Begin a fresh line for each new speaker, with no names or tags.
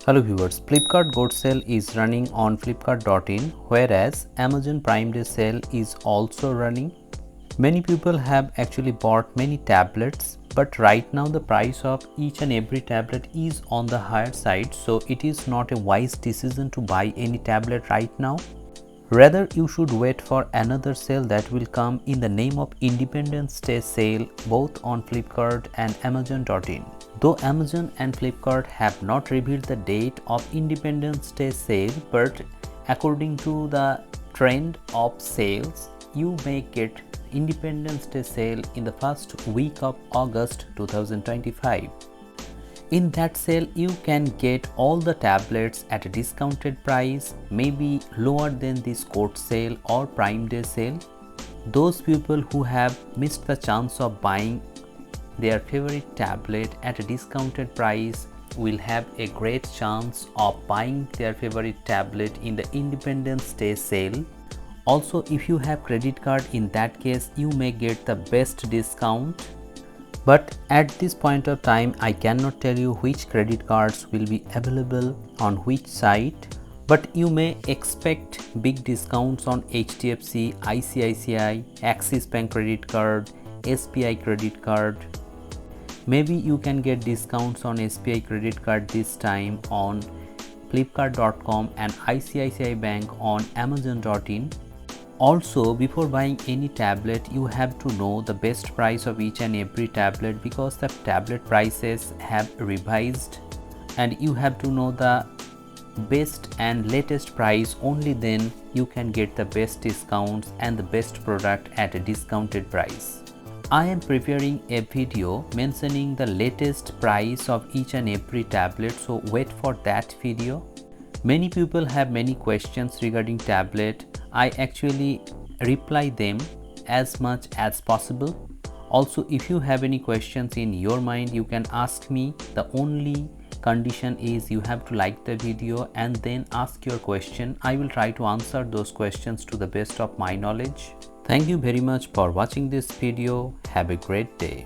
Hello viewers, Flipkart Gold Sale is running on Flipkart.in, whereas Amazon Prime Day Sale is also running. Many people have actually bought many tablets, but right now the price of each and every tablet is on the higher side, so it is not a wise decision to buy any tablet right now. Rather, you should wait for another sale that will come in the name of Independence Day sale, both on Flipkart and Amazon.in. Though Amazon and Flipkart have not revealed the date of Independence Day sale, but according to the trend of sales, you may get Independence Day sale in the first week of August 2025. In that sale, you can get all the tablets at a discounted price, maybe lower than this court sale or Prime Day sale. Those people who have missed the chance of buying their favorite tablet at a discounted price will have a great chance of buying their favorite tablet in the Independence Day sale. Also, if you have credit card, in that case you may get the best discount. But at this point of time, I cannot tell you which credit cards will be available on which site, but you may expect big discounts on HDFC, ICICI, Axis Bank credit card, SBI credit card. Maybe you can get discounts on SBI credit card this time on Flipkart.com and ICICI Bank on Amazon.in. Also, before buying any tablet, you have to know the best price of each and every tablet, because the tablet prices have revised and you have to know the best and latest price. Only then you can get the best discounts and the best product at a discounted price. I am preparing a video mentioning the latest price of each and every tablet, so wait for that video. Many people have many questions regarding tablet. I actually reply them as much as possible. Also, if you have any questions in your mind, you can ask me. The only condition is you have to like the video and then ask your question. I will try to answer those questions to the best of my knowledge. Thank you very much for watching this video. Have a great day.